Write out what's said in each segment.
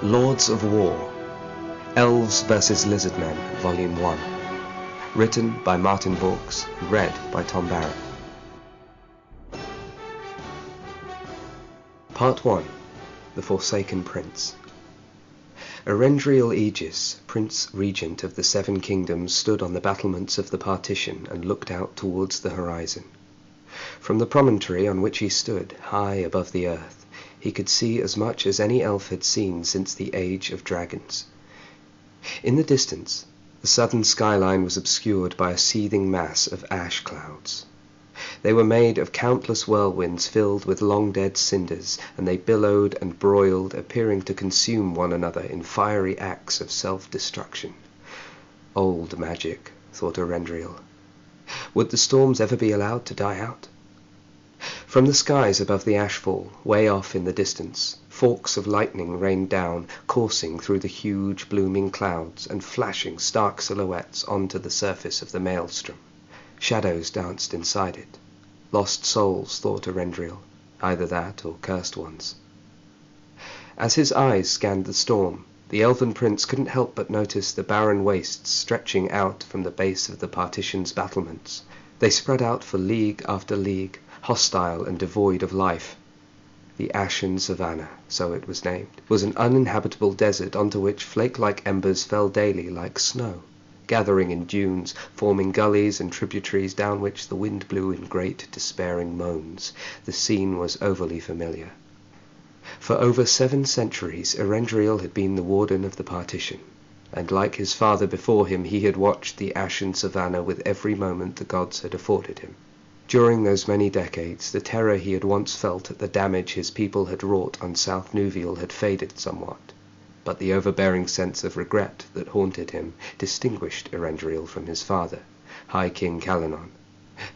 Lords of War, Elves vs. Lizardmen, Volume 1. Written by Vaux and read by Tom Barratt. Part 1. The Forsaken Prince. Erendriel Aegis, Prince Regent of the Seven Kingdoms, stood on the battlements of the partition and looked out towards the horizon. From the promontory on which he stood, high above the earth, he could see as much as any elf had seen since the Age of Dragons. In the distance, the southern skyline was obscured by a seething mass of ash clouds. They were made of countless whirlwinds filled with long-dead cinders, and they billowed and broiled, appearing to consume one another in fiery acts of self-destruction. Old magic, thought Erendriel. Would the storms ever be allowed to die out? From the skies above the ashfall, way off in the distance, forks of lightning rained down, coursing through the huge blooming clouds and flashing stark silhouettes onto the surface of the maelstrom. Shadows danced inside it. Lost souls, thought Erendriel, either that or cursed ones. As his eyes scanned the storm, the elven prince couldn't help but notice the barren wastes stretching out from the base of the partition's battlements. They spread out for league after league, hostile and devoid of life. The Ashen Savannah, so it was named, was an uninhabitable desert onto which flake-like embers fell daily like snow, gathering in dunes, forming gullies and tributaries down which the wind blew in great despairing moans. The scene was overly familiar. For over 7 centuries Erendriel had been the warden of the partition, and like his father before him he had watched the Ashen Savannah with every moment the gods had afforded him. During those many decades, the terror he had once felt at the damage his people had wrought on South Nuviel had faded somewhat, but the overbearing sense of regret that haunted him distinguished Erendriel from his father, High King Calanon.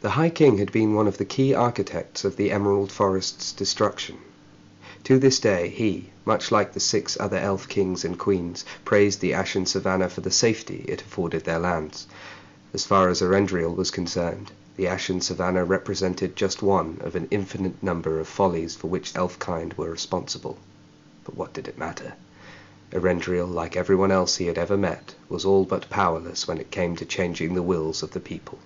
The High King had been one of the key architects of the Emerald Forest's destruction. To this day he, much like the 6 other elf kings and queens, praised the Ashen Savannah for the safety it afforded their lands. As far as Erendriel was concerned, the Ashen Savannah represented just one of an infinite number of follies for which elfkind were responsible. But what did it matter? Erendriel, like everyone else he had ever met, was all but powerless when it came to changing the wills of the people.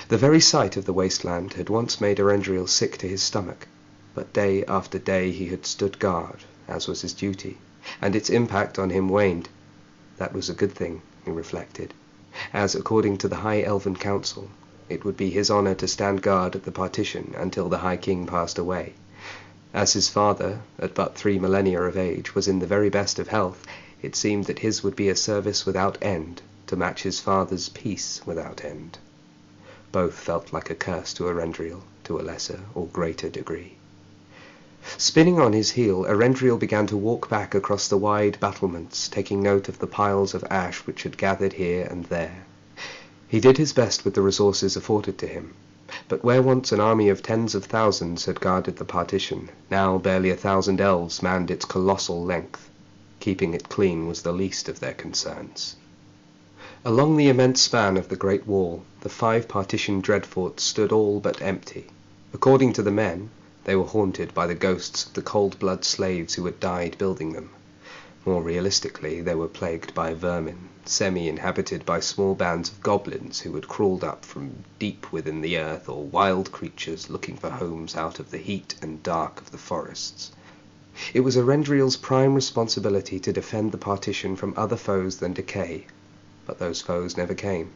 The very sight of the wasteland had once made Erendriel sick to his stomach, but day after day he had stood guard, as was his duty, and its impact on him waned. That was a good thing, he reflected, as, according to the High Elven Council, it would be his honor to stand guard at the partition until the High King passed away. As his father, at but 3 millennia of age, was in the very best of health, it seemed that his would be a service without end, to match his father's peace without end. Both felt like a curse to Erendriel, to a lesser or greater degree. Spinning on his heel, Erendriel began to walk back across the wide battlements, taking note of the piles of ash which had gathered here and there. He did his best with the resources afforded to him, but where once an army of tens of thousands had guarded the partition, now barely 1,000 elves manned its colossal length. Keeping it clean was the least of their concerns. Along the immense span of the Great Wall, the 5 partition dreadforts stood all but empty. According to the men, they were haunted by the ghosts of the cold-blood slaves who had died building them. More realistically, they were plagued by vermin, semi-inhabited by small bands of goblins who had crawled up from deep within the earth, or wild creatures looking for homes out of the heat and dark of the forests. It was Erendriel's prime responsibility to defend the partition from other foes than decay, but those foes never came.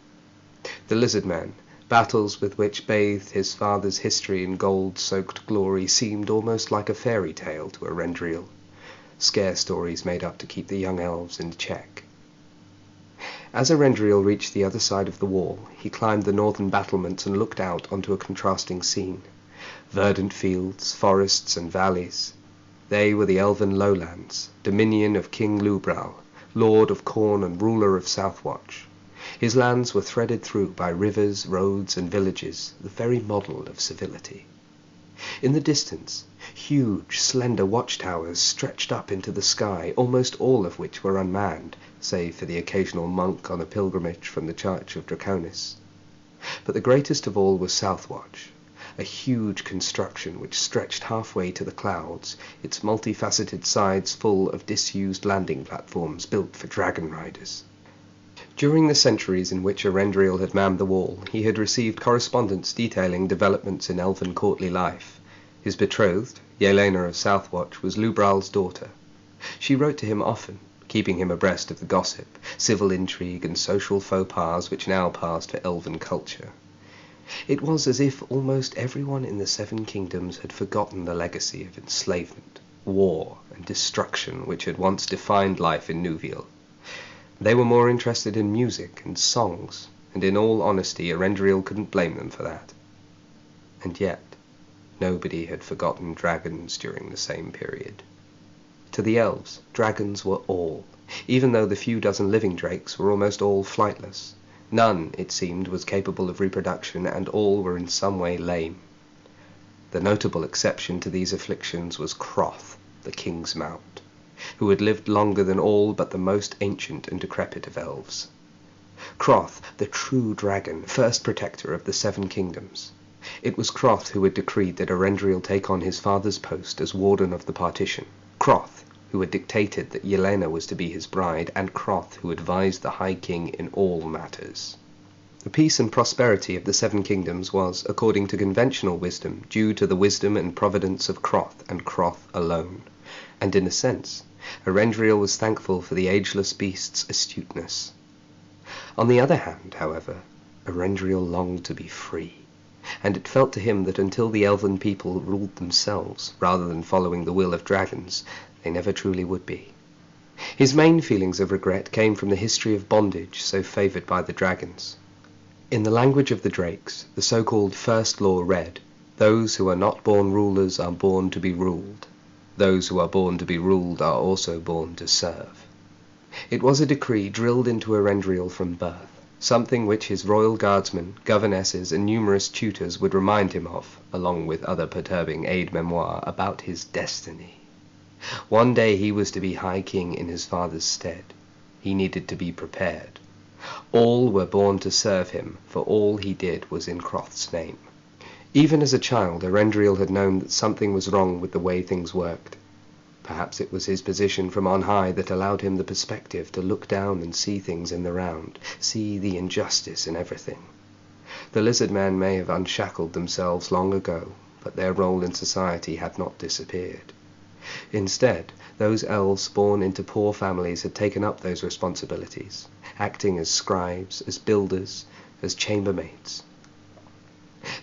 The Lizardmen, battles with which bathed his father's history in gold-soaked glory, seemed almost like a fairy tale to Erendriel. Scare stories made up to keep the young elves in check. As Erendriel reached the other side of the wall, he climbed the northern battlements and looked out onto a contrasting scene. Verdant fields, forests and valleys. They were the elven lowlands, dominion of King Lubral, lord of Corn and ruler of Southwatch. His lands were threaded through by rivers, roads and villages, the very model of civility. In the distance, huge, slender watchtowers stretched up into the sky, almost all of which were unmanned, save for the occasional monk on a pilgrimage from the Church of Draconis. But the greatest of all was Southwatch, a huge construction which stretched halfway to the clouds, its multifaceted sides full of disused landing platforms built for dragon riders. During the centuries in which Arendriel had manned the wall, he had received correspondence detailing developments in elven courtly life. His betrothed, Yelena of Southwatch, was Lubral's daughter. She wrote to him often, keeping him abreast of the gossip, civil intrigue, and social faux pas which now passed for elven culture. It was as if almost everyone in the Seven Kingdoms had forgotten the legacy of enslavement, war, and destruction which had once defined life in Nuville. They were more interested in music and songs, and in all honesty Arendriel couldn't blame them for that. And yet, nobody had forgotten dragons during the same period. To the elves, dragons were all, even though the few dozen living drakes were almost all flightless. None, it seemed, was capable of reproduction, and all were in some way lame. The notable exception to these afflictions was Croth, the king's mount, who had lived longer than all but the most ancient and decrepit of elves. Croth, the true dragon, first protector of the Seven Kingdoms. It was Croth who had decreed that Arendriel take on his father's post as warden of the partition. Croth, who had dictated that Yelena was to be his bride, and Croth, who advised the High King in all matters. The peace and prosperity of the Seven Kingdoms was, according to conventional wisdom, due to the wisdom and providence of Croth, and Croth alone. And in a sense, Arendriel was thankful for the ageless beast's astuteness. On the other hand, however, Arendriel longed to be free, and it felt to him that until the elven people ruled themselves, rather than following the will of dragons, they never truly would be. His main feelings of regret came from the history of bondage so favoured by the dragons. In the language of the drakes, the so-called First Law read, "Those who are not born rulers are born to be ruled. Those who are born to be ruled are also born to serve." It was a decree drilled into Arendriel from birth, something which his royal guardsmen, governesses, and numerous tutors would remind him of, along with other perturbing aide-memoire, about his destiny. One day he was to be High King in his father's stead. He needed to be prepared. All were born to serve him, for all he did was in Croth's name. Even as a child, Arendriel had known that something was wrong with the way things worked. Perhaps it was his position from on high that allowed him the perspective to look down and see things in the round, see the injustice in everything. The Lizardmen may have unshackled themselves long ago, but their role in society had not disappeared. Instead, those elves born into poor families had taken up those responsibilities, acting as scribes, as builders, as chambermaids.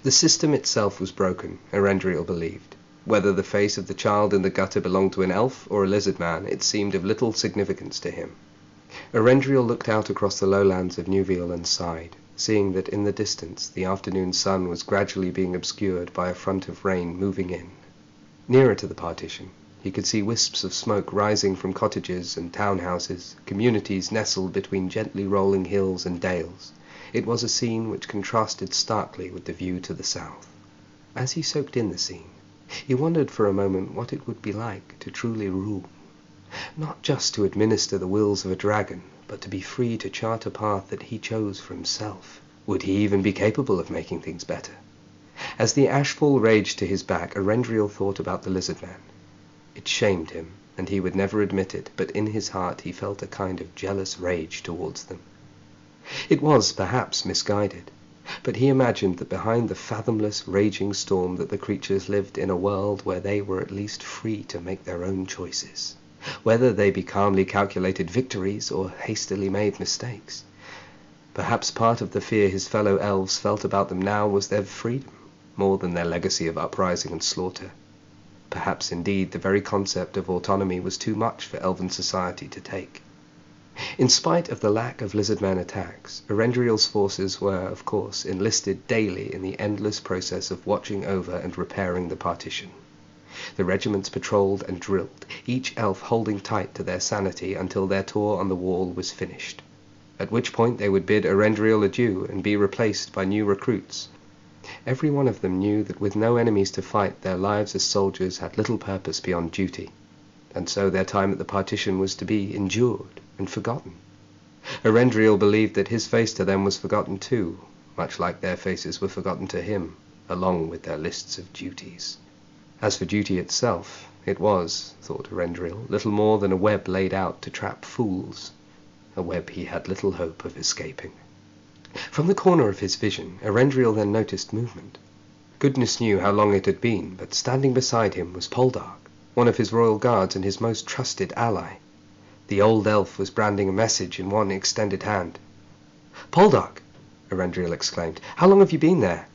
The system itself was broken, Arendriel believed. Whether the face of the child in the gutter belonged to an elf or a lizardman, it seemed of little significance to him. Arendriel looked out across the lowlands of Nuville and sighed, seeing that in the distance the afternoon sun was gradually being obscured by a front of rain moving in. Nearer to the partition, he could see wisps of smoke rising from cottages and townhouses, communities nestled between gently rolling hills and dales. It was a scene which contrasted starkly with the view to the south. As he soaked in the scene, he wondered for a moment what it would be like to truly rule. Not just to administer the wills of a dragon, but to be free to chart a path that he chose for himself. Would he even be capable of making things better? As the ashfall raged to his back, Arendriel thought about the Lizardmen. It shamed him, and he would never admit it, but in his heart he felt a kind of jealous rage towards them. It was, perhaps, misguided, but he imagined that behind the fathomless, raging storm that the creatures lived in a world where they were at least free to make their own choices, whether they be calmly calculated victories or hastily made mistakes. Perhaps part of the fear his fellow elves felt about them now was their freedom, more than their legacy of uprising and slaughter. Perhaps, indeed, the very concept of autonomy was too much for elven society to take. In spite of the lack of lizardmen attacks, Arendriel's forces were, of course, enlisted daily in the endless process of watching over and repairing the partition. The regiments patrolled and drilled, each elf holding tight to their sanity until their tour on the wall was finished, at which point they would bid Arendriel adieu and be replaced by new recruits. Every one of them knew that with no enemies to fight, their lives as soldiers had little purpose beyond duty, and so their time at the partition was to be endured and forgotten. Arendriel believed that his face to them was forgotten too, much like their faces were forgotten to him, along with their lists of duties. As for duty itself, it was, thought Arendriel, little more than a web laid out to trap fools, a web he had little hope of escaping. From the corner of his vision, Arendriel then noticed movement. Goodness knew how long it had been, but standing beside him was Poldark, one of his royal guards and his most trusted ally. The old elf was branding a message in one extended hand. "Poldark!" Arendriel exclaimed. "How long have you been there?"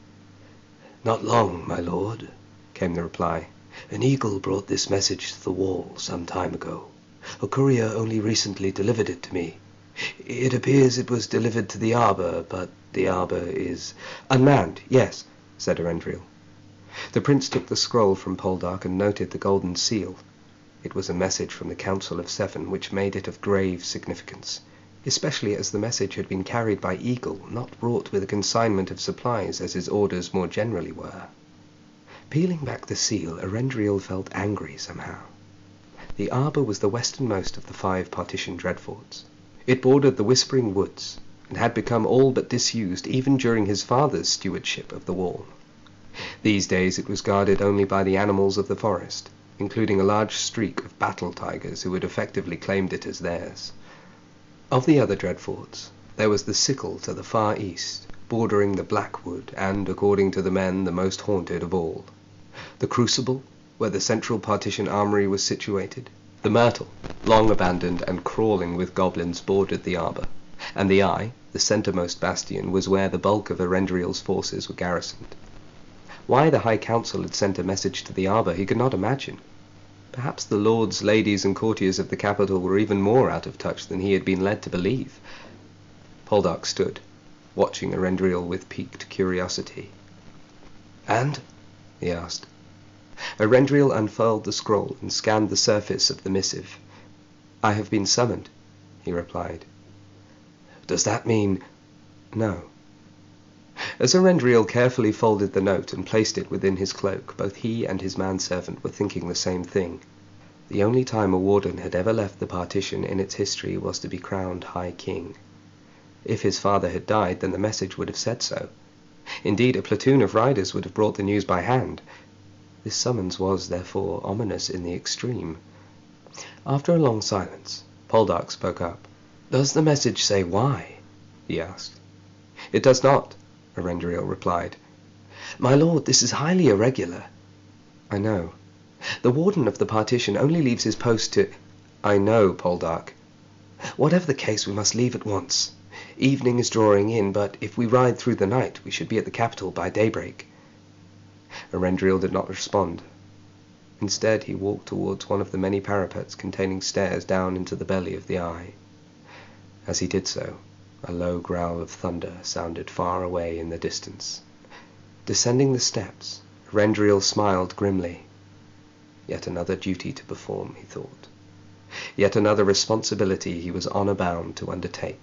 "Not long, my lord," came the reply. "An eagle brought this message to the wall some time ago. A courier only recently delivered it to me. It appears it was delivered to the arbor, but the arbor is—" "Unmanned, yes," said Arendriel. The prince took the scroll from Poldark and noted the golden seal. It was a message from the Council of Seven, which made it of grave significance, especially as the message had been carried by eagle, not brought with a consignment of supplies as his orders more generally were. Peeling back the seal, Arendriel felt angry somehow. The arbor was the westernmost of the 5 partition dreadforts. It bordered the Whispering Woods, and had become all but disused even during his father's stewardship of the wall. These days it was guarded only by the animals of the forest, including a large streak of battle tigers who had effectively claimed it as theirs. Of the other dreadforts, there was the Sickle to the far east, bordering the Blackwood, and, according to the men, the most haunted of all. The Crucible, where the central partition armory was situated. The Myrtle, long abandoned and crawling with goblins, bordered the arbor, and the Eye, the centermost bastion, was where the bulk of Arendriel's forces were garrisoned. Why the High Council had sent a message to the arbor he could not imagine. Perhaps the lords, ladies, and courtiers of the capital were even more out of touch than he had been led to believe. Poldark stood, watching Arendriel with piqued curiosity. "And?" he asked. Arendriel unfurled the scroll and scanned the surface of the missive. "I have been summoned," he replied. "Does that mean—" "No." As Arendriel carefully folded the note and placed it within his cloak, both he and his manservant were thinking the same thing. The only time a warden had ever left the partition in its history was to be crowned High King. If his father had died, then the message would have said so. Indeed, a platoon of riders would have brought the news by hand. This summons was, therefore, ominous in the extreme. After a long silence, Poldark spoke up. "Does the message say why?" he asked. "It does not," Arendriel replied. "My lord, this is highly irregular." "I know. The warden of the partition only leaves his post to—" "I know, Poldark." "Whatever the case, we must leave at once. Evening is drawing in, but if we ride through the night, we should be at the capital by daybreak." Arendriel did not respond. Instead, he walked towards one of the many parapets containing stairs down into the belly of the Eye. As he did so, a low growl of thunder sounded far away in the distance. Descending the steps, Arendriel smiled grimly. Yet another duty to perform, he thought. Yet another responsibility he was honor bound to undertake.